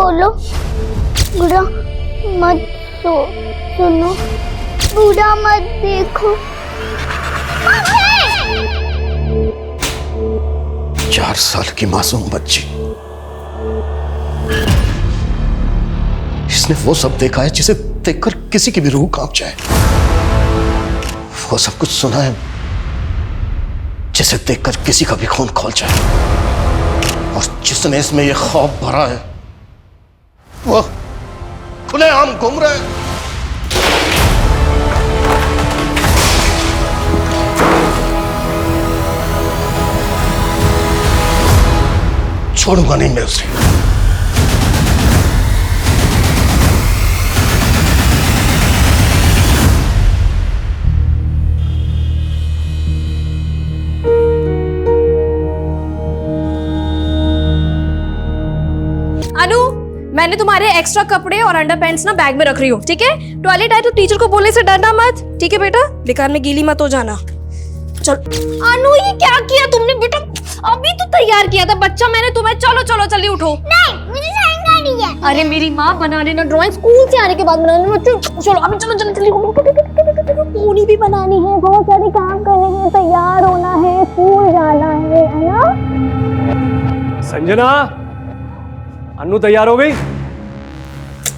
बोलो, बुरा मत सुनो, बुरा मत देखो। 4 साल की मासूम बच्ची, इसने वो सब देखा है जिसे देखकर किसी की भी रूह कांप जाए। वो सब कुछ सुना है जिसे देखकर किसी का भी खून खौल जाए। और जिसने इसमें ये खौफ भरा है वो खुलेआम घूम रहा है। छोड़ूंगा नहीं मैं उसे। अनु, मैंने तुम्हारे एक्स्ट्रा कपड़े और अंडरपैंट्स ना बैग में रख रही हूँ, ठीक है? टॉयलेट आए तो टीचर को बोलने से डरना मत, ठीक है बेटा? बेकार में गीली मत हो जाना। चल। अनु, ये क्या किया तुमने बेटा? अभी तो तैयार किया था बच्चा मैंने तुम्हें। चलो चलो जल्दी उठो। नहीं, मुझे ड्राइंग आनी है। अरे मेरी माँ, बना लेना ड्राइंग, स्कूल से आने के बाद बना लेना। चलो अभी चलो जल्दी पूरी भी बनानी है, बहुत सारे काम करने हैं, तैयार होना है, स्कूल जाना है ना? संजना, अनु तैयार हो गई?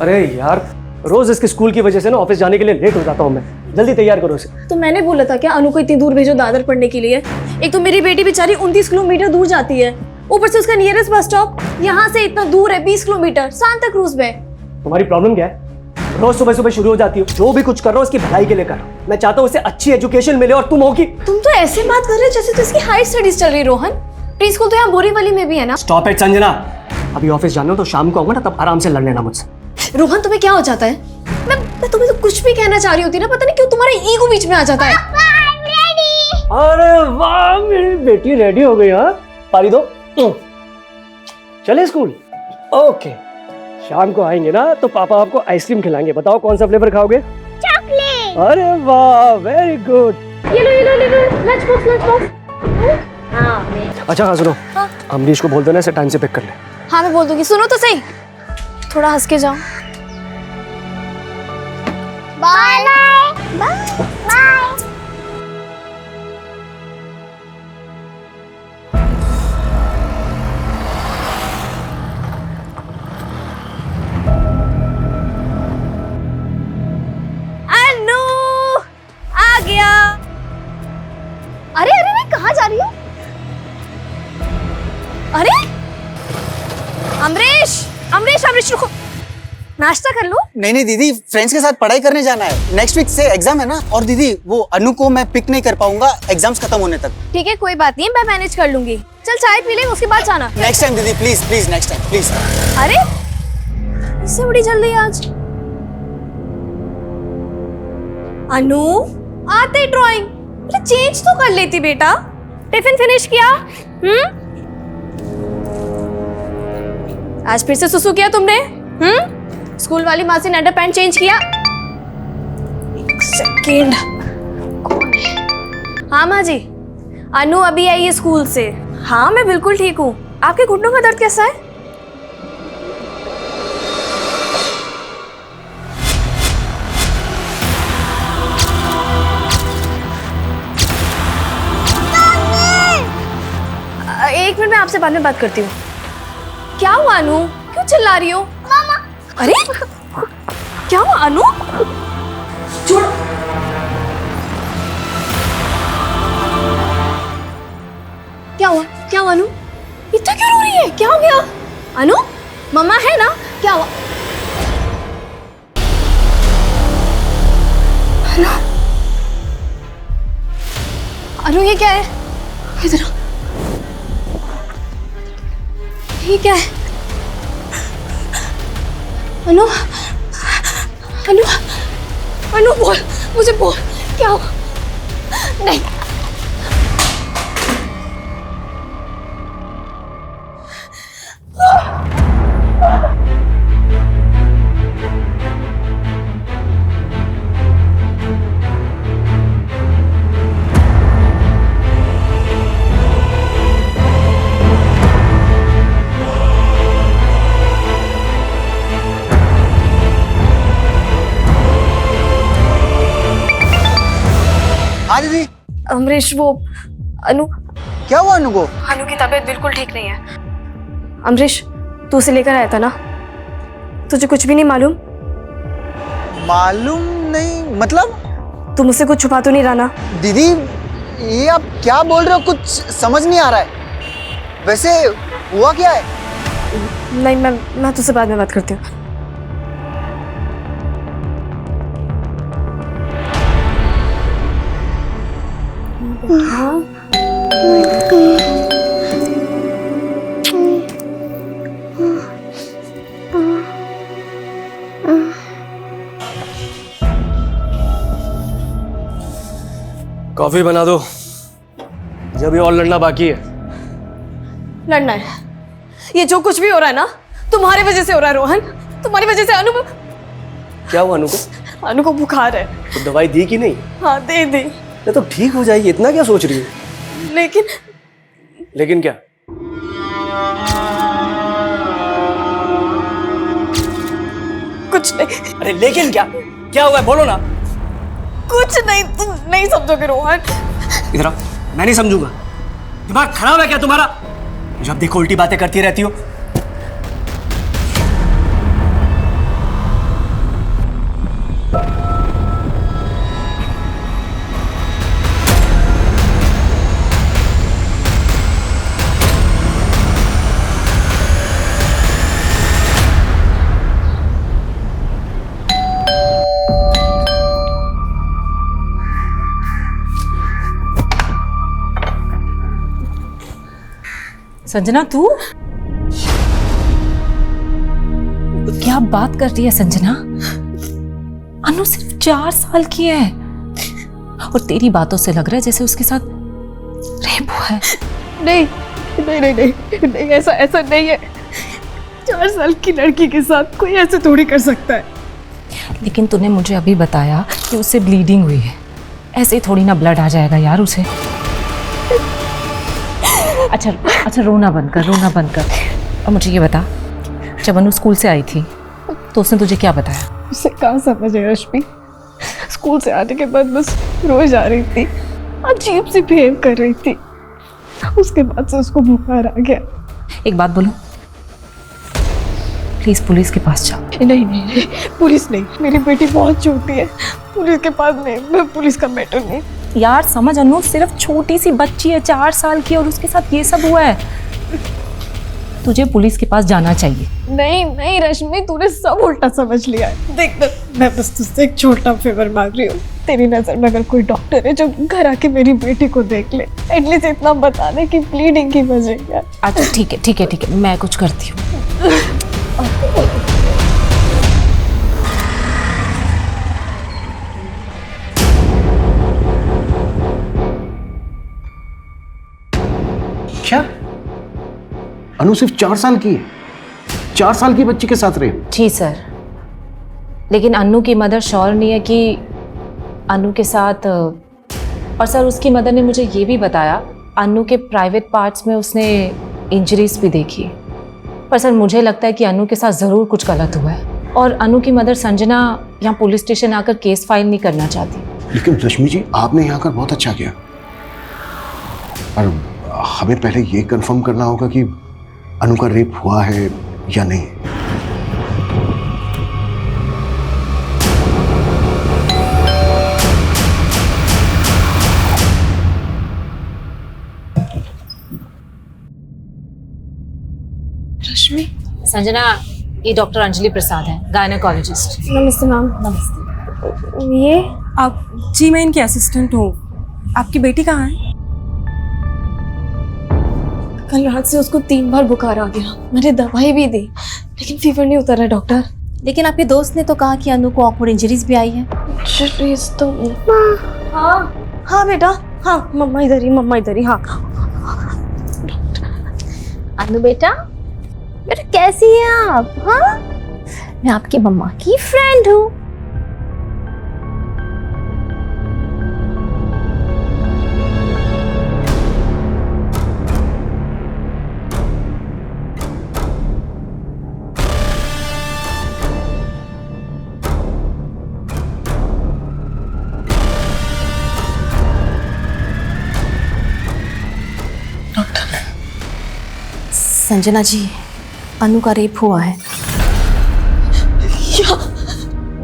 अरे यार, रोज इसके स्कूल की वजह से ना ऑफिस जाने के लिए लेट हो जाता हूँ मैं। जल्दी तैयार करो इसे। तो मैंने बोला था क्या अनु को इतनी दूर भेजो दादर पढ़ने के लिए? एक तो मेरी बेटी बेचारी 29 किलोमीटर दूर जाती है, ऊपर से उसका नियरेस्ट बस स्टॉप यहाँ से इतना दूर है, 20 किलोमीटर, सांता क्रूज में। तुम्हारी प्रॉब्लम क्या है? रोज सुबह सुबह शुरू हो जाती हो। जो भी कुछ कर रहा हूँ उसकी भलाई के लिए कर रहा हूँ। मैं चाहता हूँ उसे अच्छी एजुकेशन मिले और तुम होगी। तुम तो ऐसे बात कर रहे हो जैसे तो इसकी हायर स्टडीज चल रही। रोहन, प्री स्कूल तो यहाँ बोरीवली में भी है ना? Stop it Sanjana. अभी ऑफिस जाना हो तो शाम को आऊंगा ना, तब आराम से लड़ लेना मुझसे। रोहन, तुम्हें क्या हो जाता है? मैं तुम्हें तो कुछ भी कहना चाह रही होती ना, पता नहीं क्यों तुम्हारा ईगो बीच में आ जाता है। अरे वाह, मेरी बेटी रेडी हो गई। हाँ, पारी दो। चले स्कूल? ओके, शाम को आएंगे ना तो पापा आपको आइसक्रीम खिलाएंगे। बताओ कौन सा फ्लेवर खाओगे? चॉकलेट। अरे वाह, वेरी गुड। ये लो लंच बॉक्स। अच्छा हाँ सुनो, अमरीश को बोल देना इसे टाइम से पिक कर ले। हाँ मैं बोल दूंगी। सुनो तो सही, थोड़ा हंस के जाओ। Bye bye bye. अनु आ गया। अरे अरे मैं कहाँ जा रही हूँ? अरे अमरीश अमरीश अमरीश रुको, नाश्ता कर लो। नहीं दीदी, फ्रेंड्स के साथ पढ़ाई करने जाना है। नेक्स्ट वीक से एग्जाम है ना। और दीदी, वो अनु को मैं पिक नहीं कर पाऊंगा एग्जाम्स खत्म होने तक। ठीक है कोई बात नहीं, मैं मैनेज कर लूंगी। चल चाय पी ले, उसके बाद जाना। नेक्स्ट टाइम दीदी, please please next time please. अरे इससे बड़ी जल्दी आज। अनु, आते ड्राइंग चेंज तो कर लेती बेटा। टिफिन फिनिश किया? आज फिर से सुसु किया तुमने? स्कूल वाली माँ से अंडरपैंट चेंज किया? एक सेकेंड, कौन है? हाँ माँ जी, अनु अभी आई है स्कूल से। हाँ मैं बिल्कुल ठीक हूँ। आपके घुटनों का दर्द कैसा है? एक मिनट, मैं आपसे बाद में बात करती हूँ। क्या हुआ अनु, क्यों चिल्ला रही हो? मामा। अरे क्या हुआ अनु? छोड़। क्या हुआ? क्या हुआ अनु? इतना क्यों रो रही है? क्या हो गया? अनु, मम्मा है ना? क्या हुआ? अनु, अनु ये क्या है? इधर आओ। ये क्या है? अनु, अनु, अनु बोल, मुझे बोल, क्या हुआ? नहीं। हाँ दीदी। अमरीश वो अनु क्या हुआ अनु को? अनु की तबीयत बिल्कुल ठीक नहीं है। अमरीश तू उसे लेकर आया था ना? तुझे कुछ भी नहीं मालूम? मालूम नहीं मतलब? तू मुझसे कुछ छुपा तो नहीं रहा ना? दीदी ये आप क्या बोल रहे हो, कुछ समझ नहीं आ रहा है। वैसे हुआ क्या है? नहीं, मैं तुझसे बाद में बात करती हूँ। कॉफी बना दो, जब भी और लड़ना बाकी है। लड़ना है? ये जो कुछ भी हो रहा है ना तुम्हारी वजह से हो रहा है रोहन। तुम्हारी वजह से अनु क्या हुआ अनु को? अनु को बुखार है। तो दवाई दी कि नहीं? हाँ दे दी। ये तो ठीक हो जाएगी, इतना क्या सोच रही है? लेकिन क्या? कुछ नहीं। अरे लेकिन क्या? क्या हुआ है बोलो ना। कुछ नहीं, तुम नहीं समझोगे रोहन। इधर आओ, मैं नहीं समझूंगा। दिमाग खराब है क्या तुम्हारा? जब देखो उल्टी बातें करती रहती हो। संजना तू क्या बात कर रही है संजना? अनु सिर्फ 4 साल की है और तेरी बातों से लग रहा है जैसे उसके साथ रेप हुआ है। नहीं नहीं नहीं नहीं, नहीं ऐसा नहीं है। 4 साल की लड़की के साथ कोई ऐसे थोड़ी कर सकता है। लेकिन तूने मुझे अभी बताया कि उससे ब्लीडिंग हुई है। ऐसे ही थोड़ी ना ब्लड आ जाएगा यार उसे। अच्छा रोना बंद कर। और मुझे ये बता, जब अनु स्कूल से आई थी तो उसने तुझे क्या बताया? उसे कहाँ समझ है रश्मि। स्कूल से आने के बाद बस रोज आ रही थी, अजीब सी बिहेव कर रही थी। उसके बाद से उसको बुखार आ गया। एक बात बोलूं, प्लीज पुलिस के पास जाओ। नहीं, पुलिस नहीं। मेरी बेटी बहुत छोटी है, पुलिस के पास नहीं। मैं पुलिस का मैटर नहीं। यार समझ, अनु सिर्फ छोटी सी बच्ची है, 4 साल की, और उसके साथ ये सब हुआ है। तुझे पुलिस के पास जाना चाहिए। नहीं रश्मि, तूने सब उल्टा समझ लिया है। देख मैं बस तुझसे एक छोटा फेवर मांग रही हूँ। तेरी नजर में अगर कोई डॉक्टर है जो घर आके मेरी बेटी को देख ले, एटलीस्ट इतना बता दे कि ब्लीडिंग की वजह क्या। अच्छा ठीक है, मैं कुछ करती हूँ। क्या? अनु सिर्फ 4 साल की है? 4 साल की बच्ची के साथ रहे? जी सर, लेकिन अनु की मदर श्योर नहीं है कि अनु के साथ। और सर उसकी मदर ने मुझे ये भी बताया अनु के प्राइवेट पार्ट्स में उसने इंजरीज भी देखी है। पर सर मुझे लगता है कि अनु के साथ ज़रूर कुछ गलत हुआ है और अनु की मदर संजना यहाँ पुलिस स्टेशन आकर केस फाइल नहीं करना चाहती। लेकिन रश्मि जी, आपने यहाँ आकर बहुत अच्छा किया। और हमें पहले ये कंफर्म करना होगा कि अनु का रेप हुआ है या नहीं। रश्मि, संजना, ये डॉक्टर अंजलि प्रसाद है, गायनेकोलॉजिस्ट। नमस्ते मैम। नमस्ते। ये आप? जी मैं इनकी असिस्टेंट हूँ। आपकी बेटी कहाँ है? कल रात से उसको 3 बार बुखार आ गया। मैंने दवाई भी दी लेकिन फीवर नहीं उतर रहा डॉक्टर। लेकिन आपके दोस्त ने तो कहा कि अनु को ऑकवर्ड इंजरीज भी आई है। इंजरीज तो हाँ बेटा, हाँ मम्मा इधर ही। हाँ अनु बेटा कैसी हैं आप? हाँ, मैं आपकी मम्मा की फ्रेंड हूँ। संजना जी, अनु का रेप हुआ है।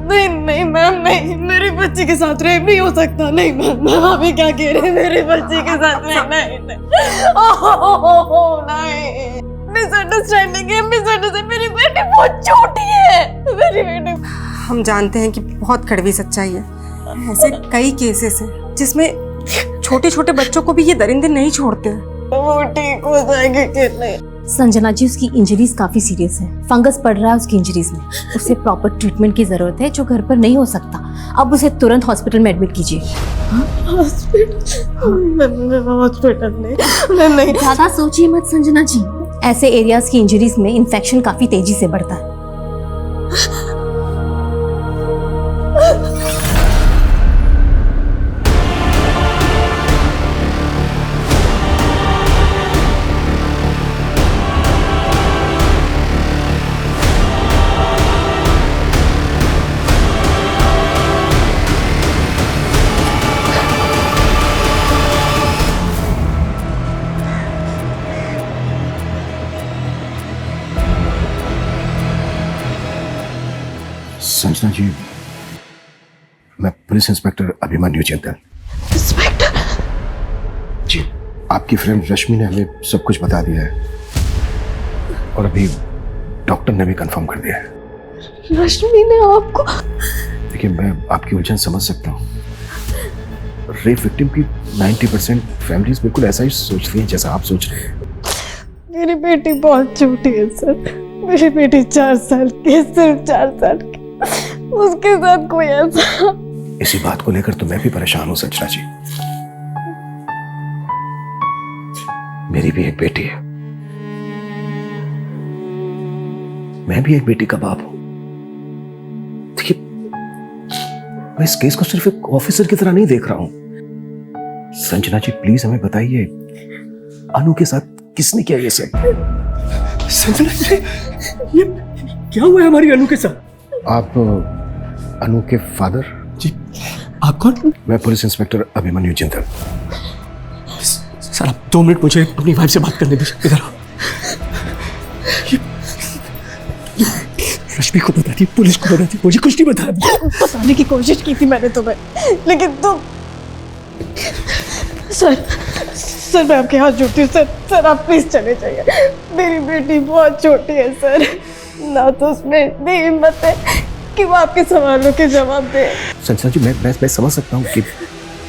नहीं नहीं मैम, नहीं, मेरी बच्ची के साथ रेप नहीं हो सकता। नहीं मैम, अभी क्या कह रहे हैं? मेरी बच्ची के साथ नहीं नहीं नहीं, मिसअंडरस्टैंडिंग है, मिसअंडरस्टैंडिंग। मेरी बेटी बहुत छोटी है, मेरी बेटी। हम जानते हैं कि बहुत कड़वी सच्चाई है, ऐसे कई केसेस हैं जिसमें छोटे छोटे बच्चों को भी ये दरिंदे नहीं छोड़ते हैं। वो ठीक हो जाएगी कि नहीं? संजना जी, उसकी इंजरीज काफी सीरियस है, फंगस पड़ रहा है उसकी इंजरीज में, उसे प्रॉपर ट्रीटमेंट की जरूरत है जो घर पर नहीं हो सकता। अब उसे तुरंत हॉस्पिटल में एडमिट कीजिए। हॉस्पिटल नहीं। ज्यादा सोचिए मत संजना जी, ऐसे एरियाज की इंजरीज में इन्फेक्शन काफी तेजी से बढ़ता है। संजना जी, मैं पुलिस इंस्पेक्टर अभिमन्यु चिंतन। इंस्पेक्टर जी, आपकी फ्रेंड रश्मि ने हमें सब कुछ बता दिया है और अभी डॉक्टर ने भी कंफर्म कर दिया है। रश्मि ने आपको? देखिए, मैं आपकी उलझन समझ सकता हूँ। रेप विक्टिम की 90% फैमिलीज बिल्कुल ऐसा ही सोचती हैं जैसा आप सोच रहे हैं। मेरी बेटी बहुत छोटी है सर, मेरी बेटी 4 साल की है, सिर्फ 4 साल की। उसके साथ कोई ऐसा। इसी बात को लेकर तो मैं भी परेशान हूं संजना जी। मेरी भी एक बेटी है, मैं भी एक बेटी का बाप हूं। देखिए, मैं इस केस को सिर्फ एक ऑफिसर की तरह नहीं देख रहा हूं। संजना जी, प्लीज हमें बताइए, अनु के साथ किसने किया ये सब? संजना जी, ये क्या हुआ है हमारी अनु के साथ? आप अनु के फादर? जी, आप कौन? मैं पुलिस इंस्पेक्टर अभिमन्यु चिंतन। सर, आप 2 मिनट मुझे अपनी वाइफ से बात करने दीजिए। इधर आओ। रश्मि को बता दी, पुलिस को बता दी, मुझे कुछ नहीं बताया। बताने की कोशिश की थी मैंने तुम्हें, लेकिन तुम। सर मैं आपके हाथ जोड़ती हूँ सर आप प्लीज चले जाइए। मेरी बेटी बहुत छोटी है सर, ना तो उसमें इतनी हिम्मत है कि वो आपके सवालों के जवाब दे। संजना जी, मैं समझ सकता हूँ कि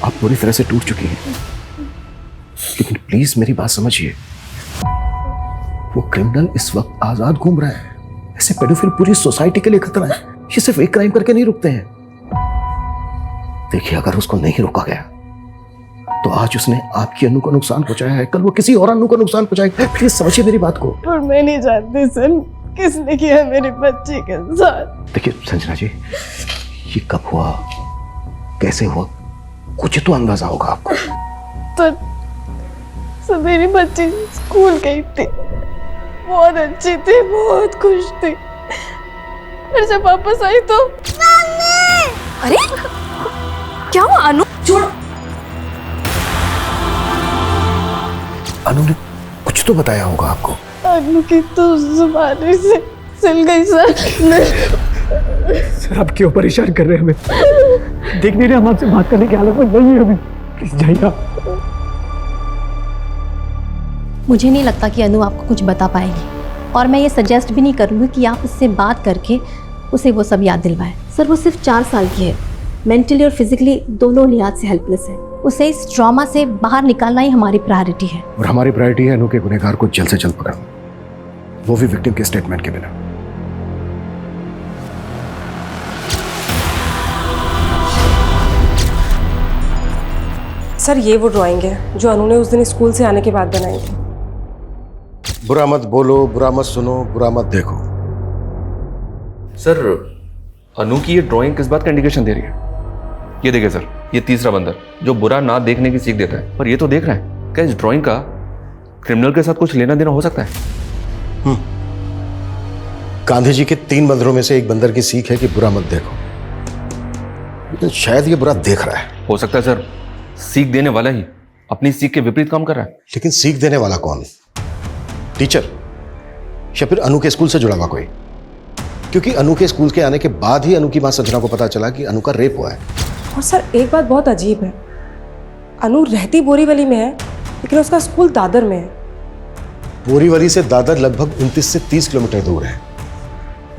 आप पूरी तरह से टूट चुकी हैं, लेकिन प्लीज मेरी बात समझिए। वो क्रिमिनल इस वक्त आजाद घूम रहा है। ऐसे पेडोफिल पूरी सोसाइटी के लिए खतरा है। ये सिर्फ एक क्राइम करके नहीं रुकते हैं। देखिए, अगर उसको नहीं रोका गया तो आज उसने आपकी अनु को नुकसान पहुंचाया है, कल वो किसी और अनु को नुकसान पहुंचाएगा। प्लीज समझिए मेरी बात को। पर मैं नहीं जानती सर किसने किया मेरी बच्ची के साथ। देखिए संजना जी, ये कब हुआ, कैसे हुआ, कुछ तो अंदाजा होगा आपको। तो मेरी बच्ची स्कूल गई थी, बहुत अच्छी थी, बहुत खुश थी। फिर जब वापस आई तो अरे क्या हुआ अनु? छोड़ो। अनु ने कुछ तो बताया होगा आपको। अनु की तो जुबानी से सिल गई सर। सर, आप क्यों परेशान कर रहे हैं हमें? देख नहीं रहे हम आपसे बात करने की हालत में नहीं है अभी। प्लीज जाइए आप। मुझे नहीं लगता कि अनु आपको कुछ बता पाएगी, और मैं ये सजेस्ट भी नहीं करूँगी कि आप उससे बात करके उसे वो सब याद दिलवाएं। सर, वो सिर्फ 4 साल की है, मेंटली और फिजिकली दोनों लिहाज से हेल्पलेस है। उसे इस ट्रॉमा से बाहर निकालना ही हमारी प्रायोरिटी है। और हमारी प्रायोरिटी है अनु के गुनहगार को जल्द से जल्द पकड़ना, वो भी विक्टिम के स्टेटमेंट के बिना। सर ये वो ड्राइंग है जो अनु ने उस दिन स्कूल से आने के बाद बनाई थी। बुरा मत बोलो, बुरा मत सुनो, बुरा मत देखो। सर, अनु की ये ड्राइंग किस बात का इंडिकेशन दे रही है? ये देखिए सर, ये तीसरा बंदर जो बुरा ना देखने की सीख देता है, पर ये तो देख रहा है। क्या इस ड्राइंग का क्रिमिनल के साथ कुछ लेना देना हो सकता है? गांधी जी के 3 बंदरों में से एक बंदर की सीख है कि बुरा मत देखो, लेकिन शायद ये बुरा देख रहा है। हो सकता है सर, सीख देने वाला ही अपनी सीख के विपरीत काम कर रहा है। लेकिन सीख देने वाला कौन? टीचर? या फिर अनु के स्कूल से जुड़ा हुआ कोई? क्योंकि अनु के स्कूल के आने के बाद ही अनु की मां संजना को पता चला कि अनु का रेप हुआ है। और सर एक बात बहुत अजीब है, अनु रहती बोरीवली में है लेकिन उसका स्कूल दादर में है। बोरीवली से दादर लगभग 29 से 30 किलोमीटर दूर है।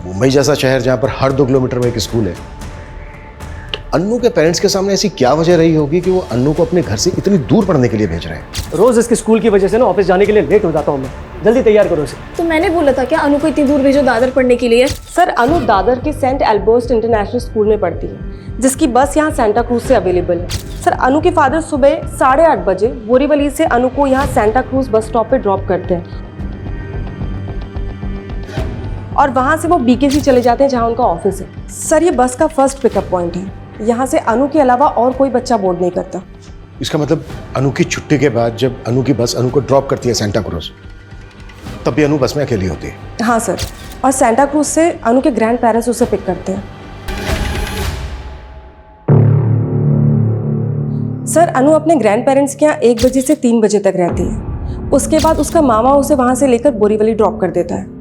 मुंबई जैसा शहर जहां पर हर 2 किलोमीटर में एक स्कूल है, तो अन्नू के पेरेंट्स के सामने ऐसी क्या वजह रही होगी कि वो अन्नू को अपने घर से इतनी दूर पढ़ने के लिए भेज रहे हैं? रोज इसके स्कूल की वजह से ना ऑफिस जाने के लिए लेट हो जाता हूँ मैं। जल्दी तैयार करो इसे। तो मैंने बोला था क्या अनु को इतनी दूर भेजो दादर पढ़ने के लिए? सर अनु दादर के सेंट एल्बर्ट इंटरनेशनल स्कूल में पढ़ती है, जिसकी बस यहाँ सेंटा क्रूज से अवेलेबल है। सर अनु के फादर सुबह 8:30 बजे बोरीवली से अनु को यहाँ सेंटा क्रूज बस स्टॉप पे ड्रॉप करते हैं और वहाँ से वो बीकेसी चले जाते हैं जहाँ उनका ऑफिस है। सर ये बस का फर्स्ट पिकअप पॉइंट है, यहाँ से अनु के अलावा और कोई बच्चा बोर्ड नहीं करता। इसका मतलब अनु की छुट्टी के बाद जब अनु की बस अनु को ड्रॉप करती है सेंटा क्रूज, तब भी अनु बस में अकेली होती है? हाँ सर, और सेंटा क्रूज से अनु के ग्रैंड पेरेंट्स उसे पिक करते हैं। सर अनु अपने ग्रैंड पेरेंट्स के यहाँ 1 बजे से 3 बजे तक रहती है। उसके बाद उसका मामा उसे वहाँ से लेकर बोरीवली ड्रॉप कर देता है।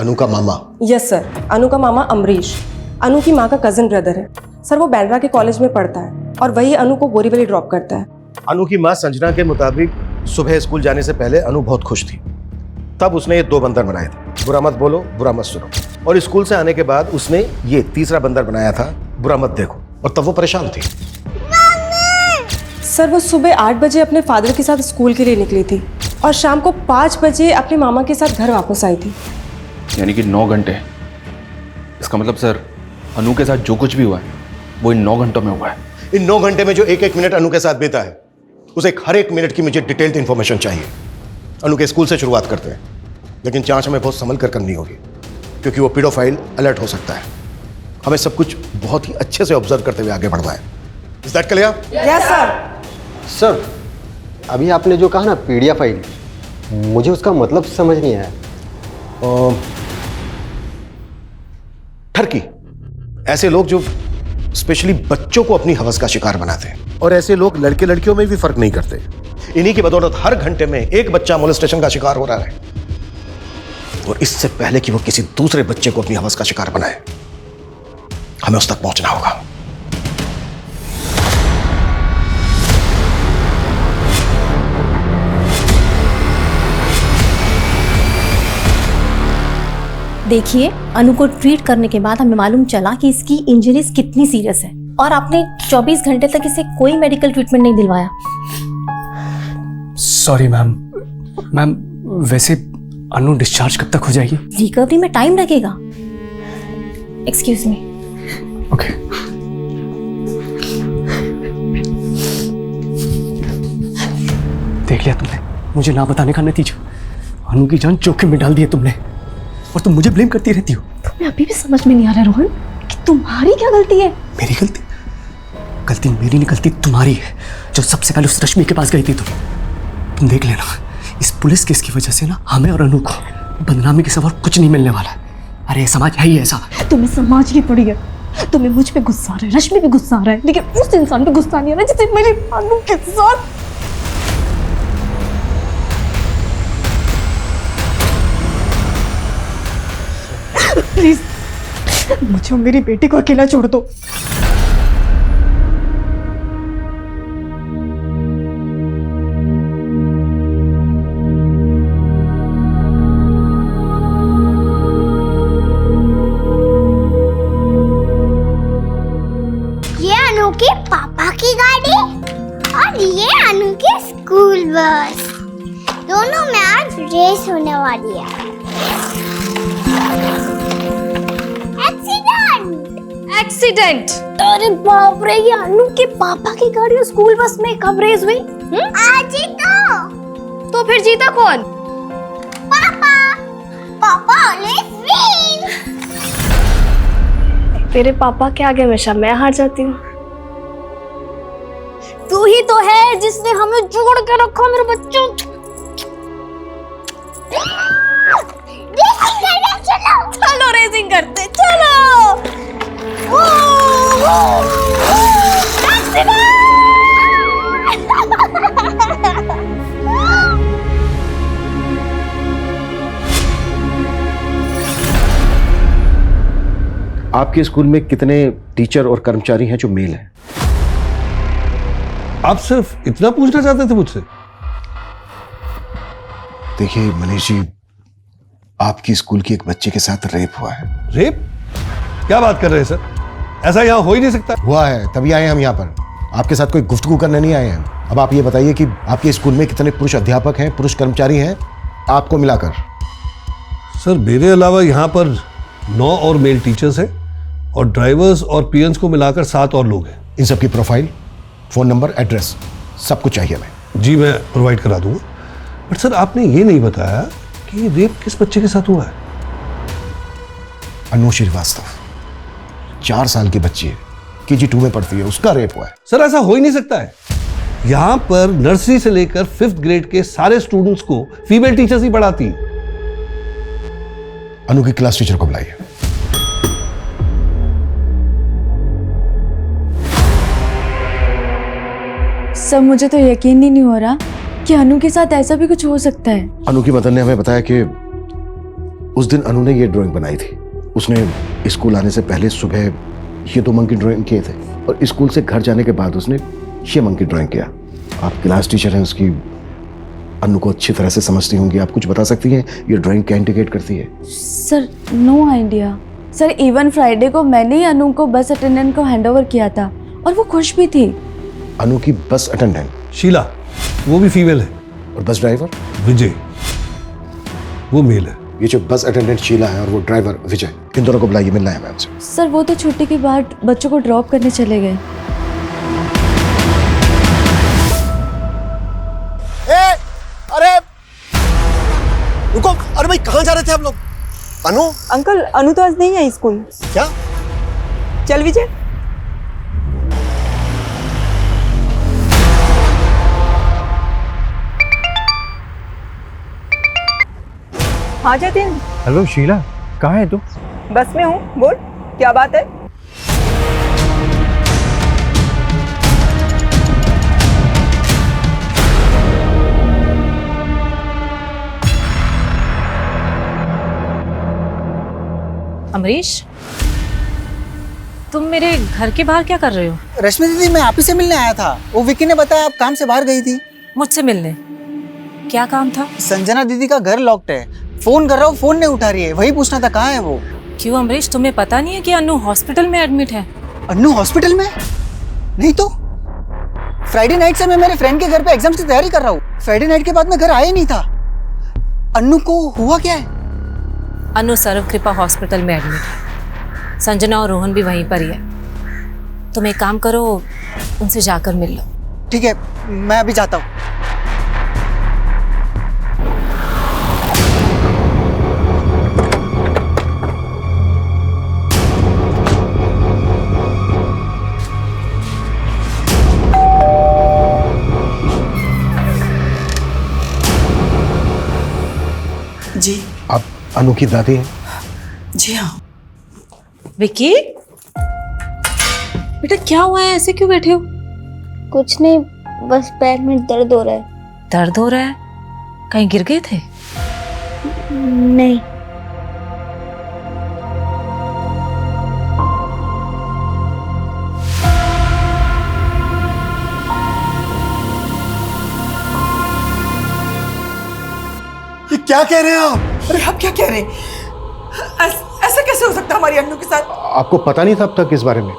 अनु का मामा? यस सर, अनु का मामा अमरीश अनु की माँ का कजिन ब्रदर है। सर वो बैंड्रा के कॉलेज में पढ़ता है और वही अनु को बोरीवली ड्रॉप करता है। अनु की माँ संजना के मुताबिक सुबह स्कूल जाने से पहले अनु बहुत खुश थी, तब उसने ये 2 बंदर बनाए थे, बुरा मत बोलो बुरा मत सुनो, और स्कूल से आने के बाद उसने ये तीसरा बंदर बनाया था, बुरा मत देखो, और तब वो परेशान थी। सर वो सुबह 8 बजे अपने फादर के साथ स्कूल के लिए निकली थी और शाम को 5 बजे अपने मामा के साथ घर वापस आई थी। यानी कि 9 घंटे। इसका मतलब सर अनु के साथ जो कुछ भी हुआ है वो इन 9 घंटों में हुआ है। इन 9 घंटे में जो एक एक मिनट अनु के साथ बीता है, उसे हर एक मिनट की मुझे डिटेल्ड इंफॉर्मेशन चाहिए। अनु के स्कूल से शुरुआत करते हैं, लेकिन जांच हमें बहुत संभल कर करनी होगी क्योंकि वो पीडोफाइल अलर्ट हो सकता है। हमें सब कुछ बहुत ही अच्छे से ऑब्जर्व करते हुए आगे बढ़ना है। Is that clear? Yes sir. Sir अभी आपने जो कहा ना पीडिया फाइल, मुझे उसका मतलब समझ नहीं आया। ठरकी, ऐसे लोग जो स्पेशली बच्चों को अपनी हवस का शिकार बनाते हैं, और ऐसे लोग लड़के लड़कियों में भी फर्क नहीं करते। इन्हीं की बदौलत हर घंटे में एक बच्चा मोलेस्टेशन का शिकार हो रहा है, और इससे पहले कि वो किसी दूसरे बच्चे को अपनी हवस का शिकार बनाए, हमें उस तक पहुंचना होगा। देखिए, अनु को ट्रीट करने के बाद हमें मालूम चला कि इसकी इंजरीज कितनी सीरियस है, और आपने 24 घंटे तक इसे कोई मेडिकल ट्रीटमेंट नहीं दिलवाया। Sorry ma'am. मैम वैसे अनु डिस्चार्ज कब तक हो जाएगी? रिकवरी में टाइम लगेगा। Excuse me. ओके। देख लिया तुमने मुझे ना बताने का नतीजा। अनु की जान जोखिम में डाल दी है तुमने, और तुम मुझे ब्लेम करती रहती हो। तुम्हें अभी भी समझ में नहीं आ रहा रोहन कि तुम्हारी क्या गलती है? मेरी गलती? गलती मेरी नहीं, गलती तुम्हारी है, जो सबसे पहले उस रश्मि के पास गई थी। तुम देख लेना, इस पुलिस केस की वजह से ना हमें और अनु को बदनामी के सिवा कुछ नहीं मिलने वाला है। अरे समाज है ही ऐसा। तुम्हें समाज की पड़ी है। तुम्हें मुझ पे गुस्सा आ रहा है, रश्मि पे गुस्सा आ रहा है, लेकिन उस इंसान पे गुस्सा नहीं आ रहा जिसे मेरी अनु के साथ। प्लीज मुझे और मेरी बेटी को अकेला छोड़ दो। ये अनु के पापा की गाड़ी और ये अनु की स्कूल बस, दोनों में आज रेस होने वाली है। एक्सीडेंट? अरे बाप रे, ये अनु के पापा की गाड़ी और स्कूल बस में कब रेस हुई? आज ही तो फिर जीता कौन? पापा। पापा ऑलवेज विन। तेरे पापा के आगे हमेशा मैं हार जाती हूँ। तू ही तो है जिसने हमें जोड़ के रखा मेरे बच्चों। चलो रेसिंग करते, चलो। आपके स्कूल में कितने टीचर और कर्मचारी हैं जो मेल हैं? आप सिर्फ इतना पूछना चाहते थे मुझसे? देखिए मनीष जी, आपकी स्कूल की एक बच्चे के साथ रेप हुआ है। रेप? क्या बात कर रहे हैं सर? ऐसा यहाँ हो ही नहीं सकता। हुआ है, तभी आए हम यहाँ पर। आपके साथ कोई गुफ्तगू करने नहीं आए हैं। अब आप ये बताइए कि आपके स्कूल में कितने पुरुष अध्यापक हैं, पुरुष कर्मचारी हैं, आपको मिलाकर? सर मेरे अलावा यहाँ पर 9 और मेल टीचर्स हैं और ड्राइवर्स और पीएन्स को मिलाकर 7 और लोग हैं। इन सबकी प्रोफाइल, फोन नंबर, एड्रेस सब कुछ चाहिए हमें। जी मैं प्रोवाइड करा दूंगा। बट सर आपने ये नहीं बताया कि रेप किस बच्चे के साथ हुआ है? अनु श्रीवास्तव, 4 साल की बच्ची है, KG2 में पढ़ती है, उसका रेप हुआ है। सर ऐसा हो ही नहीं सकता है। यहाँ पर नर्सरी से लेकर 5th ग्रेड के सारे स्टूडेंट्स को फीमेल टीचर्स ही पढ़ाती हैं। अनु की क्लास टीचर को बुलाइए। सर मुझे तो यकीन ही नहीं हो रहा कि अनु के साथ ऐसा भी कुछ हो सकता है। अनु की मदर ने हमें बताया कि उस दिन अनु ने ये ड्राइंग बनाई थी। उसने स्कूल आने से पहले सुबह ये 2 मंकी ड्राइंग किए थे और स्कूल से घर जाने के बाद उसने ये मंकी ड्राइंग किया। आप क्लास टीचर हैं उसकी, अनु को अच्छी तरह से समझती होंगी, आप कुछ बता सकती हैं ये ड्राइंग क्या इंडिकेट करती है? Sir no idea. Sir even Friday को मैंने ही अनु को बस अटेंडेंट को हैंडओवर किया था और वो खुश भी थी। अनु की बस अटेंडेंट शीला, वो भी फीमेल है। और बस ड्राइवर विजय, वो मेल है। ये जो बस अटेंडेंट शीला है और वो ड्राइवर विजय, इन दोनों को बुलाइए, मिलना है मैम से। सर वो तो छुट्टी के बाद बच्चों को ड्रॉप करने चले गए। अरे रुको, अरे भाई कहाँ जा रहे थे आप लोग? अनु? अंकल अनु तो आज नहीं आई स्कूल। क्या? चल विजय। हाँ जतिन। हेलो शीला, कहाँ है तू? बस में हूँ, बोल क्या बात है? अमरीश, तुम मेरे घर के बाहर क्या कर रहे हो? रश्मि दीदी, मैं आप ही से मिलने आया था। वो विक्की ने बताया आप काम से बाहर गई थी। मुझसे मिलने? क्या काम था? संजना दीदी का घर लॉक्ड है, फोन कर रहा हूँ, फोन नहीं उठा रही है, वही पूछना था कहाँ है वो। क्यों अमरीश, तुम्हें पता नहीं है कि अनु हॉस्पिटल में एडमिट है? अनु हॉस्पिटल में? नहीं तो फ्राइडे नाइट से मैं मेरे फ्रेंड के घर पे एग्जाम्स की तैयारी कर रहा हूँ। फ्राइडे नाइट के बाद मैं घर आया ही नहीं था। अनु को हुआ क्या है? अनु सर्व कृपा हॉस्पिटल में एडमिट है। संजना और रोहन भी वहीं पर ही है। तुम एक काम करो, उनसे जाकर मिल लो। ठीक है, मैं अभी जाता हूँ। जी आप अनु की दादी हैं? जी हाँ। विक्की, बेटा क्या हुआ है, ऐसे क्यों बैठे हो? कुछ नहीं, बस पैर में दर्द हो रहा है। दर्द हो रहा है? कहीं गिर गए थे? नहीं। ये क्या कह रहे हैं आप? अरे आप क्या कह रहे हैं? ऐसा कैसे हो सकता है हमारी अनु के साथ? आपको पता नहीं था अब तक इस बारे में?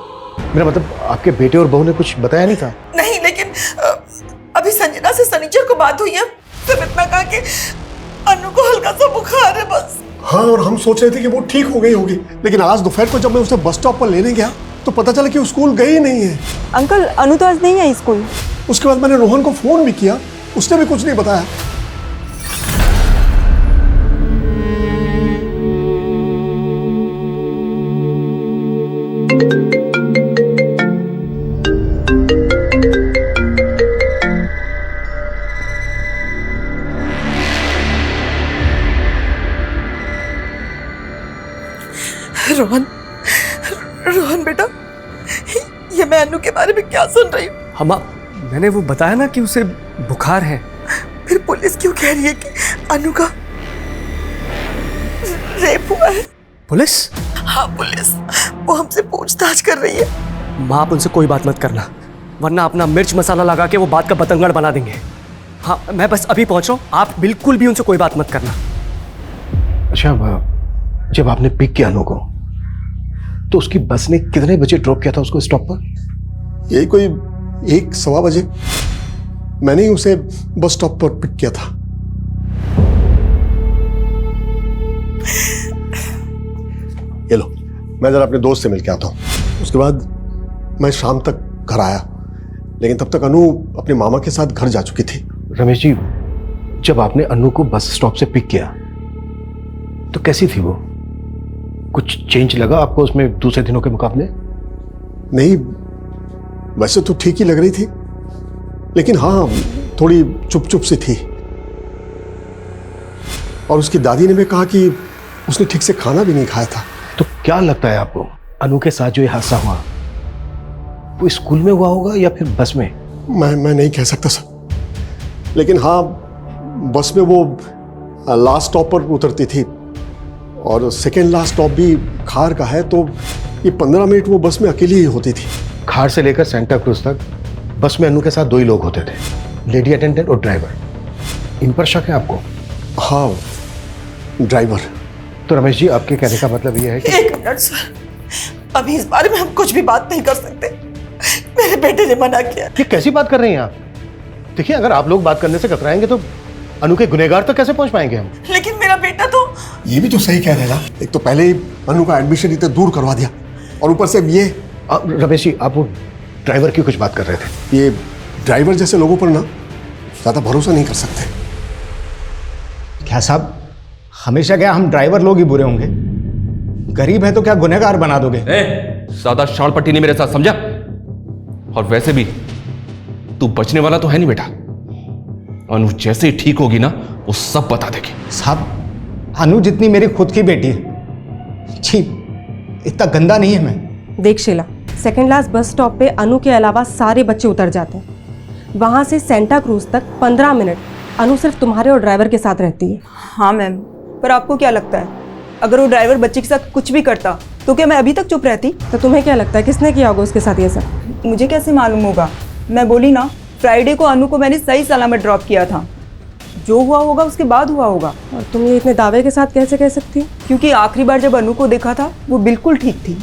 मेरा मतलब आपके बेटे और बहू ने कुछ बताया नहीं था? नहीं, लेकिन अभी संजना से सनीचर को बात हुई है, सिर्फ इतना कहा कि अनु को हल्का सा बुखार है बस। हाँ, और हम सोच रहे थे कि वो ठीक हो गई होगी, लेकिन आज दोपहर को जब मैं उसे बस स्टॉप पर लेने गया तो पता चला कि वो स्कूल गई ही नहीं है। अंकल अनु तो आज नहीं आई स्कूल। उसके बाद मैंने रोहन को फोन भी किया, उसने भी कुछ नहीं बताया। रोहन, रोहन बेटा, ये मैं अनु के बारे में क्या सुन रही हूँ? हम मैंने वो बताया ना कि उसे बुखार है। फिर पुलिस क्यों कह रही है कि अनु का रेप हुआ है? पुलिस? हाँ पुलिस, वो हमसे पूछताछ कर रही है। माँ, आप उनसे कोई बात मत करना, वरना अपना मिर्च मसाला लगा के वो बात का बतंगड़ बना देंगे। हाँ, मैं बस अभी पहुंच रहा हूँ, आप बिल्कुल भी उनसे कोई बात मत करना। अच्छा, जब आपने पिक किया अनु को, तो उसकी बस ने कितने बजे ड्रॉप किया था उसको स्टॉप पर? यही कोई 1-1:15 बजे मैंने ही उसे बस स्टॉप पर पिक किया था। ये लो, मैं जरा अपने दोस्त से मिल के आता हूँ। उसके बाद मैं शाम तक घर आया, लेकिन तब तक अनु अपने मामा के साथ घर जा चुकी थी। रमेश जी, जब आपने अनु को बस स्टॉप से पिक किया तो कैसी थी वो? कुछ चेंज लगा आपको उसमें दूसरे दिनों के मुकाबले? नहीं, वैसे तो ठीक ही लग रही थी, लेकिन हाँ, थोड़ी चुप चुप सी थी। और उसकी दादी ने भी कहा कि उसने ठीक से खाना भी नहीं खाया था। तो क्या लगता है आपको, अनु के साथ जो ये हादसा हुआ वो स्कूल में हुआ होगा या फिर बस में? मैं नहीं कह सकता सर, लेकिन हाँ, बस में वो लास्ट स्टॉप पर उतरती थी और सेकेंड लास्ट स्टॉप भी खार का है, तो ये 15 मिनट वो बस में अकेली ही होती थी। खार से लेकर सेंटा क्रूज तक बस में अनु के साथ 2 ही लोग होते थे, लेडी अटेंडेंट और ड्राइवर। इन पर शक है आपको? हाँ, ड्राइवर। तो रमेश जी, आपके कहने का मतलब ये है कि 1 मिनट सर, अभी इस बारे में हम कुछ भी बात नहीं कर सकते, मेरे बेटे ने मना किया। ये कैसी बात कर रही हैं आप? देखिए, अगर आप लोग बात करने से कतराएंगे तो अनु के गुनहगार तक कैसे पहुंच पाएंगे हम? लेकिन मेरा बेटा तो... ये भी तो सही कह रहे ना, एक तो पहले ही अनु का एडमिशन इतना दूर करवा दिया और ऊपर से ये। रमेश जी, आप वो ड्राइवर की कुछ बात कर रहे थे। ये ड्राइवर जैसे लोगों पर ना ज्यादा भरोसा नहीं कर सकते। क्या साहब, हमेशा क्या हम ड्राइवर लोग ही बुरे होंगे? गरीब है तो क्या गुनहगार बना दोगे? ज्यादा शाल पट्टी नहीं मेरे साथ, समझा? और वैसे भी तू बचने वाला तो है नहीं बेटा। अनु जैसे ही ठीक होगी ना, वो सब बता देगी। साहब, अनु जितनी मेरी खुद की बेटी है। छी, इतना गंदा नहीं है मैं। देख Sheela, second last bus stop पे अनु के अलावा सारे बच्चे उतर जाते हैं। वहाँ से सेंटा क्रूज तक 15 मिनट अनु सिर्फ तुम्हारे और ड्राइवर के साथ रहती है। हाँ मैम, पर आपको क्या लगता है, अगर वो ड्राइवर बच्चे के साथ कुछ भी करता तो क्या मैं अभी तक चुप रहती? तो तुम्हें क्या लगता है किसने किया होगा उसके साथ ये सब? मुझे कैसे मालूम होगा? मैं बोली ना, फ्राइडे को अनु को मैंने सही सलामत ड्रॉप किया था। जो हुआ होगा उसके बाद हुआ होगा। और तुम ये इतने दावे के साथ कैसे कह सकती हो? क्योंकि आखिरी बार जब अनु को देखा था वो बिल्कुल ठीक थी।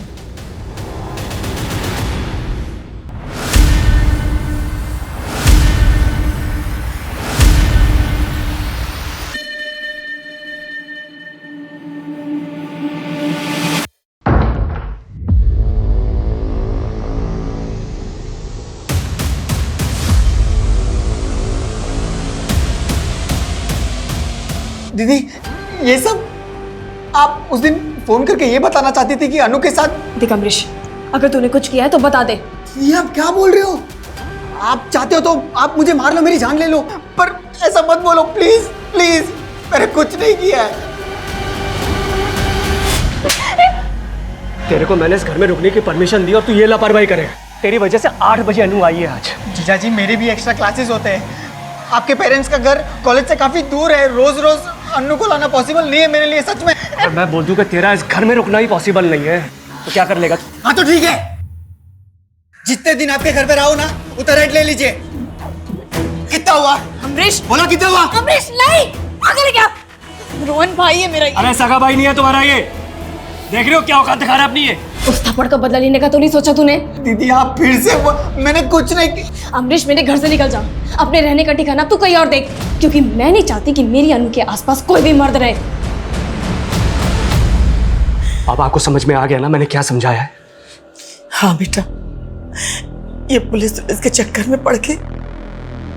दीदी, ये सब आप उस दिन फोन करके ये बताना चाहती थी कि अनु के साथ? देख अमरीश, अगर तूने कुछ किया है तो बता दे। ये आप क्या बोल रहे हो? आप चाहते हो तो आप मुझे मार लो, मेरी जान ले लो, पर ऐसा मत बोलो प्लीज प्लीज। मैंने कुछ नहीं किया है। तेरे को मैंने इस घर में रुकने की परमिशन दी और तू ये लापरवाही करेगा। तेरी वजह से 8 बजे अनु आई है आज। जीजा जी, मेरे भी एक्स्ट्रा क्लासेस होते हैं। आपके पेरेंट्स का घर कॉलेज से काफी दूर है, रोज रोज अनु को लाना पॉसिबल नहीं है मेरे लिए, सच में। अगर मैं बोल दूं कि तेरा इस घर में रुकना ही पॉसिबल नहीं है तो क्या कर लेगा? हाँ तो ठीक है, जितने दिन आपके घर पे रहो ना, उतना रेंट ले लीजिए। कितना हुआ? अमरीश, बोला कितना हुआ? अमरीश नहीं, पागल क्या? रोहन भाई है मेरा। अरे सगा भाई नहीं है तुम्हारा ये, देख रहे हो क्या औकात दिखा रहा है अपनी ये? उस थप्पड़ का बदला लेने का तो नहीं सोचा तूने? दीदी आप फिर से मैंने कुछ नहीं की। अमरीश, मेरे घर से निकल जा, अपने रहने का ठिकाना तू कहीं और देख, क्योंकि मैं नहीं चाहती कि मेरी अनु के आसपास कोई भी मर्द रहे। अब आपको समझ में आ गया ना मैंने क्या समझाया है? हाँ बेटा, ये पुलिस के चक्कर में पड़ के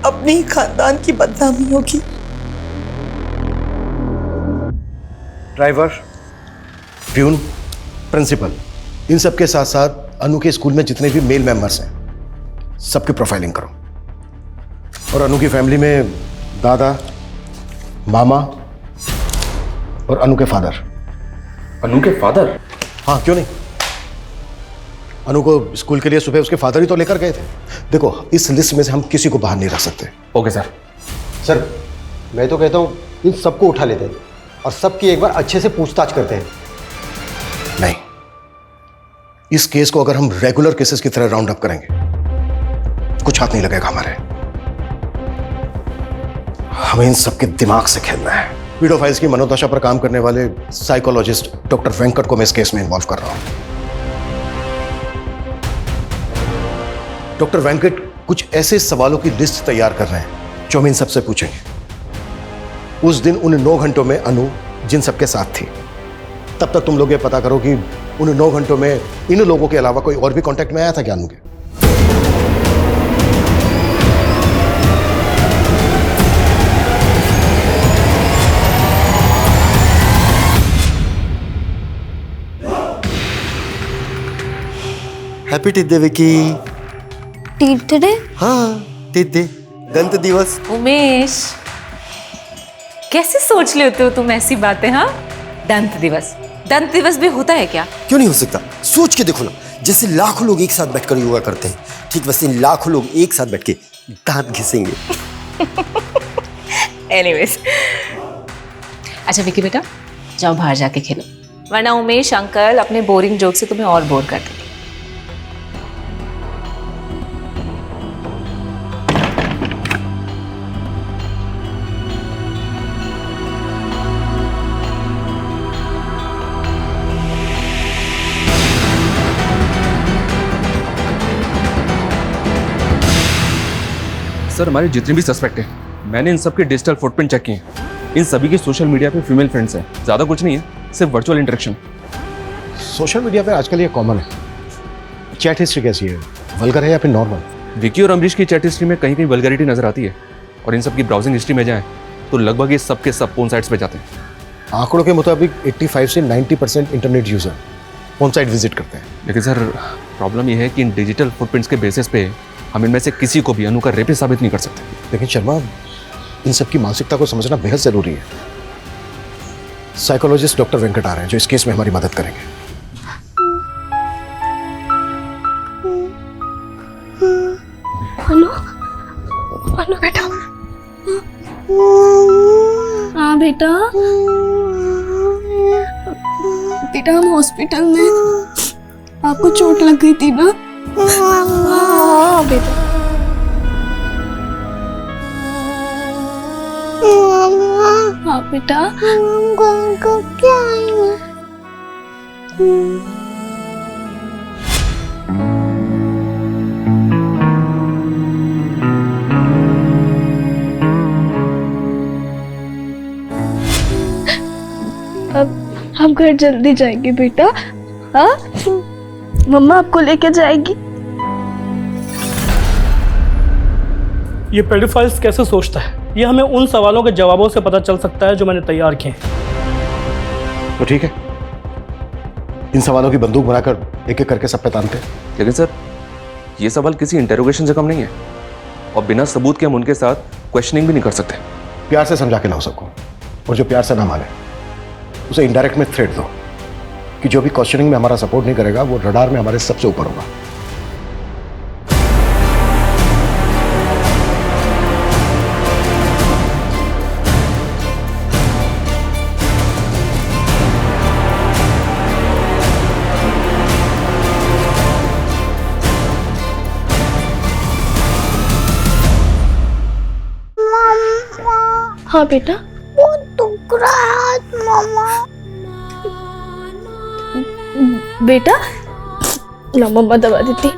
अपने ही खानदान की बदनामी होगी। ड्राइवर, प्यून, प्रिंसिपल, इन सब के साथ साथ अनु के स्कूल में जितने भी मेल मेंबर्स हैं सबकी प्रोफाइलिंग करो। और अनु की फैमिली में दादा, मामा और अनु के फादर। अनु के फादर? हाँ, क्यों नहीं। अनु को स्कूल के लिए सुबह उसके फादर ही तो लेकर गए थे। देखो, इस लिस्ट में से हम किसी को बाहर नहीं रख सकते। Okay sir. सर, मैं तो कहता हूँ इन सबको उठा लेते हैं और सबकी एक बार अच्छे से पूछताछ करते हैं। नहीं, इस केस को अगर हम रेगुलर केसेस की तरह राउंड अप करेंगे, कुछ हाथ नहीं लगेगा हमारे। हमें इन सबके दिमाग से खेलना है। पीडोफाइल्स की मनोदशा पर काम करने वाले साइकोलॉजिस्ट डॉक्टर वेंकट को मैं इस केस में इन्वॉल्व कर रहा हूं। डॉक्टर वेंकट कुछ ऐसे सवालों की लिस्ट तैयार कर रहे हैं जो हम इन सबसे पूछेंगे। उस दिन उन 9 घंटों में अनु जिन सबके साथ थी, तब तक तुम लोग ये पता करो कि उन 9 घंटों में इन लोगों के अलावा कोई और भी कांटेक्ट में आया था क्या अनु के? हैप्पी टिड्डे विकी। टीटड़े? हाँ, टिड्डे दंत दिवस। उमेश, कैसे सोच लेते हो तुम ऐसी बातें? हाँ, दंत दिवस भी होता है क्या? क्यों नहीं हो सकता? सोच के देखो ना, जैसे लाखों लोग एक साथ बैठकर योगा करते हैं, ठीक वैसे लाखों लोग एक साथ बैठ के दांत घिसेंगे। एनीवेज, अच्छा विकी बेटा, जाओ बाहर जाके खेलो, वरना उमेश अंकल अपने बोरिंग जोक से तुम्हें और बोर कर देंगे। सर, हमारे जितने भी सस्पेक्ट हैं, मैंने इन सब के डिजिटल फुटप्रिंट चेक किए हैं। इन सभी की सोशल मीडिया पे फीमेल फ्रेंड्स हैं। ज़्यादा कुछ नहीं है, सिर्फ वर्चुअल इंटरेक्शन। सोशल मीडिया पे आजकल ये कॉमन है। चैट हिस्ट्री कैसी है, वल्गर है या फिर नॉर्मल? विकी और अमरीश की चैट हिस्ट्री में कहीं कहीं वल्गैरिटी नजर आती है, और इन सब की ब्राउजिंग हिस्ट्री में जाएं तो लगभग ये सब के सब पोर्न साइट्स पे जाते हैं। आंकड़ों के मुताबिक 85 से 90% internet user porn site visit करते हैं। लेकिन सर, प्रॉब्लम ये है कि इन डिजिटल फुटप्रिंट्स के बेसिस पे हम इनमें से किसी को भी अनु का रेपिस्ट साबित नहीं कर सकते। लेकिन शर्मा, इन सब की मानसिकता को समझना बेहद जरूरी है। साइकोलॉजिस्ट डॉक्टर वेंकट आ रहे हैं जो इस केस में हमारी मदद करेंगे। अनु बेटा। हाँ बेटा, बेटा हम हॉस्पिटल में, आपको चोट लग गई थी ना? हाँ बेटा। हाँ बेटा, को क्या है? अब हम घर जल्दी जाएंगे बेटा। हाँ, मम्मा आपको लेके जाएगी। ये पेडोफाइल्स कैसे सोचता है, ये हमें उन सवालों के जवाबों से पता चल सकता है जो मैंने तैयार किए हैं। तो ठीक है, इन सवालों की बंदूक बनाकर एक एक करके सब पे तानते हैं। लेकिन सर, ये सवाल किसी इंटेरोगेशन से कम नहीं है, और बिना सबूत के हम उनके साथ क्वेश्चनिंग भी नहीं कर सकते। प्यार से समझा के लाओ सबको, और जो प्यार से ना माने उसे इनडायरेक्ट में थ्रेट दो कि जो भी क्वेश्चनिंग में हमारा सपोर्ट नहीं करेगा वो रडार में हमारे सबसे ऊपर होगा। हाँ बेटा। वो दुख रहा है हाथ मामा। बेटा, ला मम्मा दबा देती।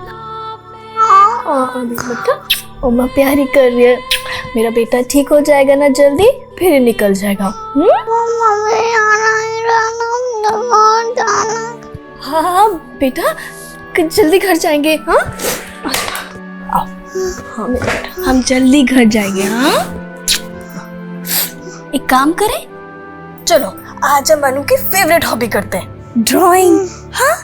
बेटा, मम्मा प्यार ही कर रही है। मेरा बेटा ठीक हो जाएगा ना जल्दी, फिर निकल जाएगा। हाँ बेटा, जल्दी घर जाएंगे। हाँ आओ। हाँ बेटा, हम जल्दी घर जाएंगे। हाँ, एक काम करें, चलो आज हम अनु की फेवरेट हॉबी करते हैं, ड्राइंग। हाँ,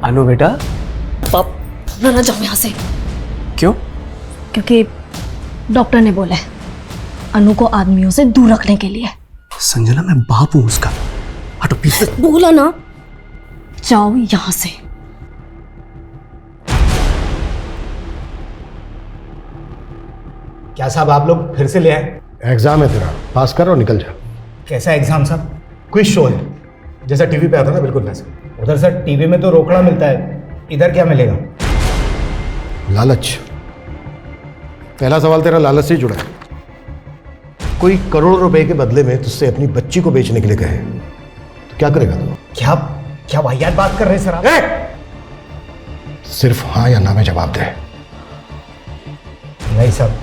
अनु बेटा। पाप, ना जाओ यहाँ से। क्यों? क्योंकि डॉक्टर ने बोला है अनु को आदमियों से दूर रखने के लिए। संजना, मैं बाप हूं उसका। हटो प्लीज। बोला ना, जाओ यहाँ से। क्या साहब आप लोग फिर से ले आए? एग्जाम है तेरा, पास कर और निकल जा। कैसा एग्जाम साहब? क्विज शो है, जैसा टीवी पे आता ना, बिल्कुल वैसे। उधर सर टीवी में तो रोकड़ा मिलता है, इधर क्या मिलेगा? लालच। पहला सवाल तेरा लालच से ही जुड़ा है। कोई करोड़ रुपए के बदले में तुझसे अपनी बच्ची को बेचने के लिए कहे तो क्या करेगा तू? क्या वाहियात बात कर रहे हैं सर आप? सिर्फ हाँ या ना में जवाब दे। नहीं साहब।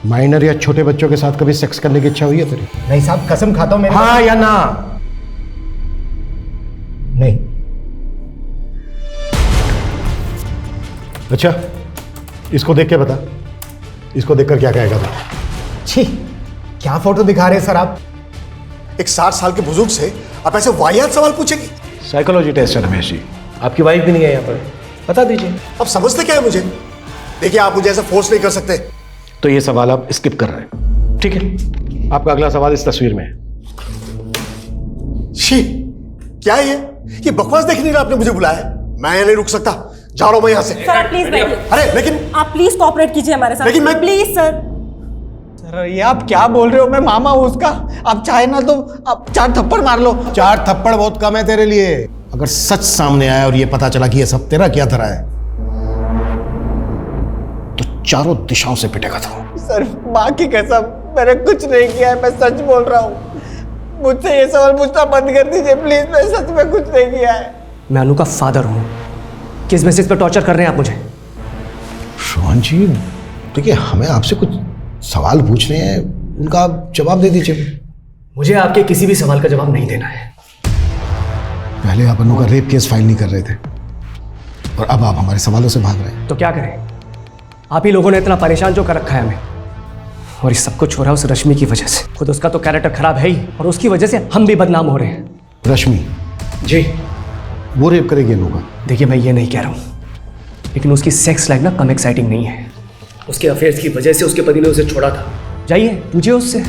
माइनर या छोटे बच्चों के साथ कभी सेक्स करने की इच्छा हुई है तेरी? नहीं साहब, कसम खाता हूं। हाँ या ना? नहीं। अच्छा, इसको देख के बता, इसको देखकर क्या कहेगा तू? छी, क्या फोटो दिखा रहे हैं सर आप? एक 60 साल के बुजुर्ग से आप ऐसे वाहियात सवाल पूछेंगे? साइकोलॉजी टेस्ट है रमेश जी। आपकी वाइफ भी नहीं है यहाँ पर, बता दीजिए। आप समझते क्या है मुझे? देखिए, आप मुझे ऐसे फोर्स नहीं कर सकते। तो ये सवाल आप स्किप कर रहे हैं, ठीक है? आपका अगला सवाल इस तस्वीर में है। छी, क्या है ये बकवास देखने के लिए आपने मुझे बुलाया है? मैं यहाँ नहीं रुक सकता, जा रहा हूं मैं यहाँ से। सर आप प्लीज बैठिए। अरे लेकिन आप प्लीज कोऑपरेट कीजिए हमारे साथ। लेकिन मैं प्लीज सर। सर ये आप क्या बोल रहे हो? मैं मामा हूं उसका। आप चाहे ना तो आप 4 थप्पड़ मार लो। 4 थप्पड़ बहुत कम है तेरे लिए। अगर सच सामने आया और ये पता चला कि ये सब तेरा क्या धरा है तो चारों दिशाओं से पिटेगा तू। सर माँ की कसम, मैंने कुछ नहीं किया है, मैं सच बोल रहा हूँ। मुझसे ये सवाल पूछना बंद कर दीजिए प्लीज, मैं सच में कुछ नहीं किया है। मैं अनु का फादर हूँ। किस बेसिस पे टॉर्चर कर रहे हैं आप मुझे? रोहन जी, देखिए हमें आपसे कुछ सवाल पूछने हैं, उनका आप जवाब दे दीजिए। मुझे आपके किसी भी सवाल का जवाब नहीं देना है। पहले आप अनु का रेप केस फाइल नहीं कर रहे थे और अब आप हमारे सवालों से भाग रहे हैं। तो क्या करें? आप ही लोगों ने इतना परेशान जो कर रखा है हमें, और ये सब कुछ हो रहा है उस रश्मि की वजह से। खुद उसका तो कैरेक्टर खराब है ही, और उसकी वजह से हम भी बदनाम हो रहे हैं। रश्मि जी, वो रेप करेगी अनु का? देखिए मैं ये नहीं कह रहा हूँ, लेकिन उसकी सेक्स लाइफ ना कम एक्साइटिंग नहीं है। उसके अफेयर्स की वजह से उसके पति ने उसे छोड़ा था। जाइए पूछिए उससे,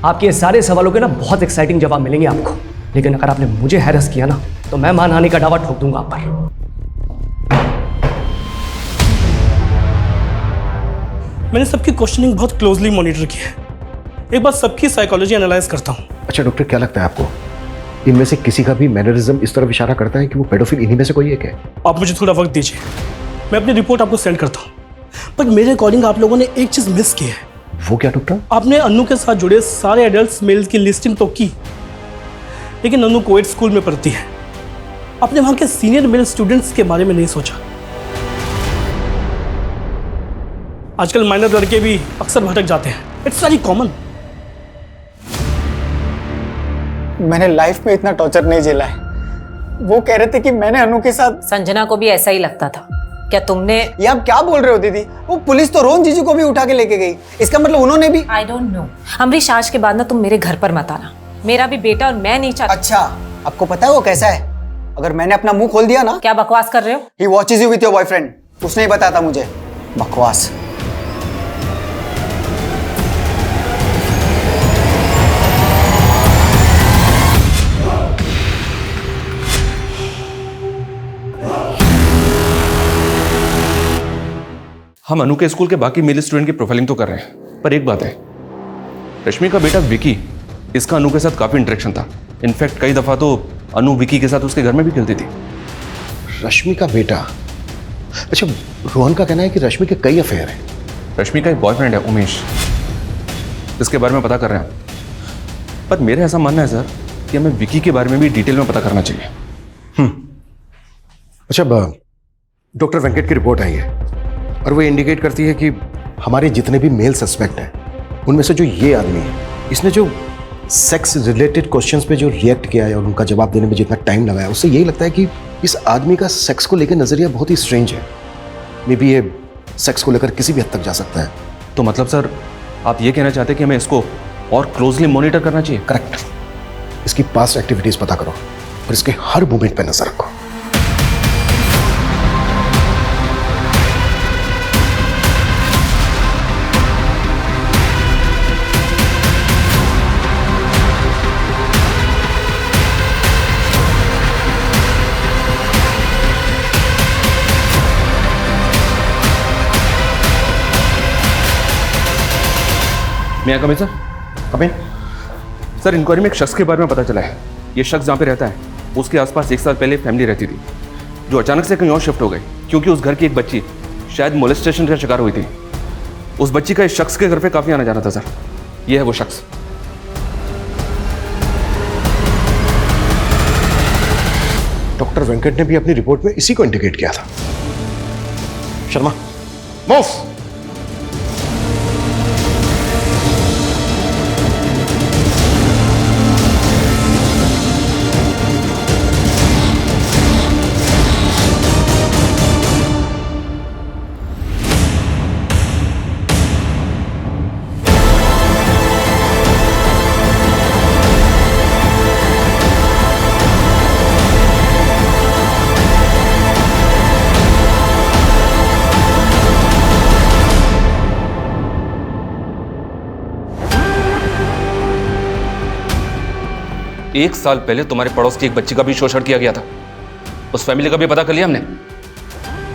आपके सारे सवालों के ना बहुत एक्साइटिंग जवाब मिलेंगे आपको। लेकिन अगर आपने मुझे हैरेस किया ना तो मैं मानहानि का दावा ठोक दूंगा आप पर। मैंने सबकी क्वेश्चनिंग बहुत क्लोजली मॉनिटर की है। एक बार सबकी साइकोलॉजी एनालाइज करता हूँ। अच्छा डॉक्टर, क्या लगता है आपको इनमें से किसी का भी मैनरिज्म इस तरफ इशारा करता है कि वो पेडोफिल इन्हीं में से कोई एक है? आप मुझे थोड़ा वक्त दीजिए, मैं अपनी रिपोर्ट आपको सेंड करता हूँ। पर मेरे अकॉर्डिंग आप लोगों ने एक चीज मिस की है। वो क्या डॉक्टर? आपने अनु के साथ जुड़े सारे एडल्ट मेल्स की लिस्टिंग तो की, लेकिन अनु कोएड स्कूल में पढ़ती है। आपने वहां के सीनियर मेल स्टूडेंट्स के बारे में नहीं सोचा। आजकल माइनर लड़के भी अक्सर भटक जाते हैं, इट्स वेरी कॉमन। मैंने लाइफ में इतना टॉर्चर नहीं झेला है। वो कह रहे थे कि मैंने अनु के साथ। संजना को भी ऐसा ही लगता था। क्या तुमने? ये आप क्या बोल रहे हो दीदी? वो पुलिस तो रोहन जीजू को भी उठा के लेके गई, इसका मतलब उन्होंने भी। I don't know. अमरीश, आज के बाद ना तुम मेरे घर पर मत आना। मेरा भी बेटा और मैं नहीं चाहती। अच्छा, आपको पता है वो कैसा है? अगर मैंने अपना मुंह खोल दिया ना। क्या बकवास कर रहे हो? He watches you with your boyfriend। उसने ही बताया था मुझे। बकवास। हम अनु के स्कूल के बाकी मेल स्टूडेंट की प्रोफाइलिंग तो कर रहे हैं, पर एक बात है, रश्मि का बेटा विकी, इसका अनु के साथ काफी इंटरेक्शन था। इनफैक्ट कई दफा तो अनु विकी के साथ उसके घर में भी खेलती थी। रश्मि का बेटा? अच्छा, रोहन का कहना है कि रश्मि के कई अफेयर हैं। रश्मि का एक बॉयफ्रेंड है उमेश, इसके बारे में पता कर रहे हैं। पर मेरा ऐसा मानना है सर कि हमें विकी के बारे में भी डिटेल में पता करना चाहिए। अच्छा, डॉक्टर वेंकट की रिपोर्ट आई है और वो इंडिकेट करती है कि हमारे जितने भी मेल सस्पेक्ट हैं उनमें से जो ये आदमी है, इसने जो सेक्स रिलेटेड क्वेश्चंस पे जो रिएक्ट किया है और उनका जवाब देने में जितना टाइम लगाया, उससे यही लगता है कि इस आदमी का सेक्स को लेकर नजरिया बहुत ही स्ट्रेंज है। मे बी ये सेक्स को लेकर किसी भी हद तक जा सकता है। तो मतलब सर आप ये कहना चाहते हैं कि हमें इसको और क्लोजली मॉनिटर करना चाहिए? करेक्ट। इसकी पास्ट एक्टिविटीज पता करो और इसके हर मूवमेंट पर नजर रखो। मैं कम सर कम सर, इंक्वायरी में एक शख्स के बारे में पता चला है। ये शख्स जहाँ पे रहता है उसके आसपास 1 साल पहले फैमिली रहती थी, जो अचानक से कहीं और शिफ्ट हो गई क्योंकि उस घर की एक बच्ची शायद मोलेस्टेशन का शिकार हुई थी। उस बच्ची का इस शख्स के घर पे काफ़ी आना जाना था सर। ये है वो शख्स। डॉक्टर वेंकट ने भी अपनी रिपोर्ट में इसी को इंडिकेट किया था। शर्मा, मूव। एक साल पहले तुम्हारे पड़ोस की एक बच्ची का भी शोषण किया गया था। उस फैमिली का भी पता कर लिया हमने।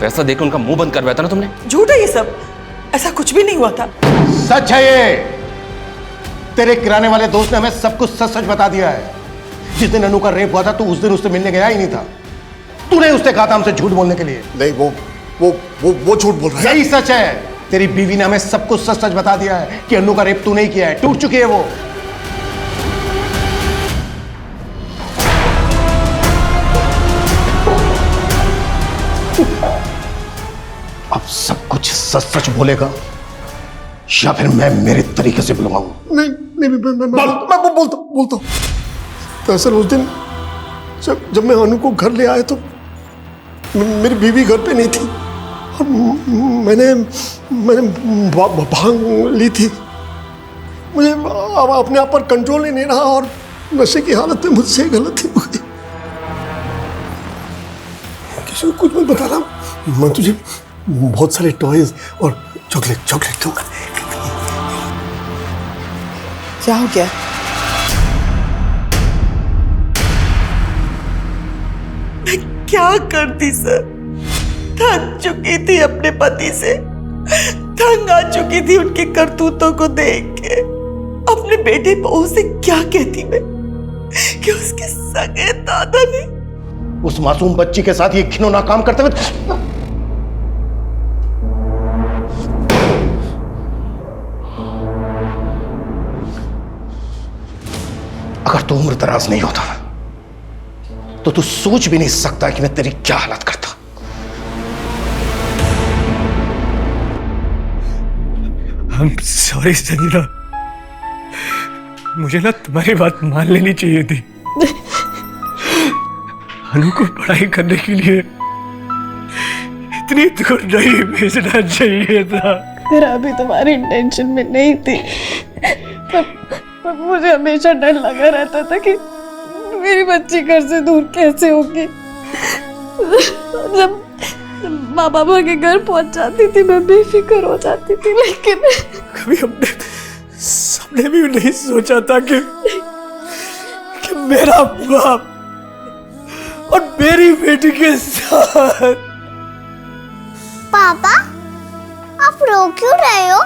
पैसा देकर उनका मुंह बंद करवाया था ना तुमने। झूठ है ये सब, ऐसा कुछ भी नहीं हुआ था। सच है ये। तेरे किराने वाले दोस्त ने हमें सब कुछ सच सच बता दिया है। जिस दिन अनु का रेप हुआ था तो उस दिन उससे मिलने गया ही नहीं था। तूने उससे कहा था हमसे झूठ बोलने के लिए। नहीं, वो झूठ बोल रहा है। यही सच है। तेरी बीवी ने हमें सब कुछ सच सच बता दिया है कि अनु का रेप तूने ही किया है। टूट चुकी है वो। अब सब कुछ सच सच बोलेगा या फिर मैं मेरे तरीके से बुलवाऊं? नहीं, मैं बोलता हूं। दरअसल उस दिन जब मैं अनु को घर ले आया तो मेरी बीवी घर पे नहीं थी और मैंने भांग ली थी। मुझे अब अपने आप पर कंट्रोल ही नहीं रहा और नशे की हालत में मुझसे गलती हो गई। किसी को कुछ मत बताना। मैं तुझे बहुत सारे टॉयज और चॉकलेट दूंगा। क्या हो गया? मैं क्या करती सर? थक चुकी थी अपने पति से, तंग आ चुकी थी उनकी करतूतों को देख के। अपने बेटे बहू से क्या कहती मैं कि उसके सगे दादा ने उस मासूम बच्ची के साथ ये घिनौना काम करते हुए। अगर तू उम्र दराज नहीं होता तो तू सोच भी नहीं सकता कि मैं तेरी क्या हालत करता। I'm sorry संजना, मुझे ना तुम्हारी बात मान लेनी चाहिए थी। अनु को पढ़ाई करने के लिए इतनी दूर नहीं भेजना चाहिए था। मेरा अभी तुम्हारी इंटेंशन में नहीं थी, पर मुझे हमेशा डर लगा रहता था कि मेरी बच्ची घर से दूर कैसे होगी। जब माँ बाबा के घर पहुंच जाती थी मैं बेफिक्र हो जाती थी, लेकिन कभी हमने सबने भी नहीं सोचा था कि मेरा बाप और मेरी बेटी के साथ। पापा, आप रो क्यों रहे हो?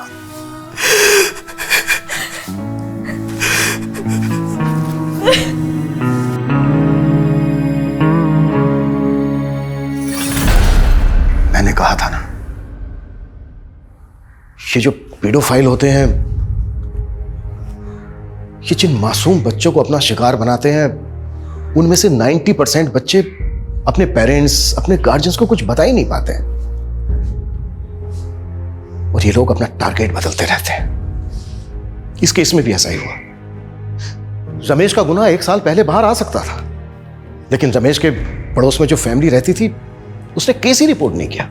मैंने कहा था ना, ये जो पीडोफाइल होते हैं, ये जिन मासूम बच्चों को अपना शिकार बनाते हैं, उनमें से 90% बच्चे अपने पेरेंट्स, अपने गार्जियंस को कुछ बता ही नहीं पाते हैं और ये लोग अपना टारगेट बदलते रहते हैं। इस केस में भी ऐसा ही हुआ। रमेश का गुनाह 1 साल पहले बाहर आ सकता था, लेकिन रमेश के पड़ोस में जो फैमिली रहती थी उसने केस ही रिपोर्ट नहीं किया।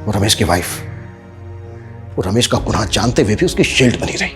और रमेश की वाइफ, वो रमेश का गुनाह जानते हुए भी उसकी शील्ड बनी रही।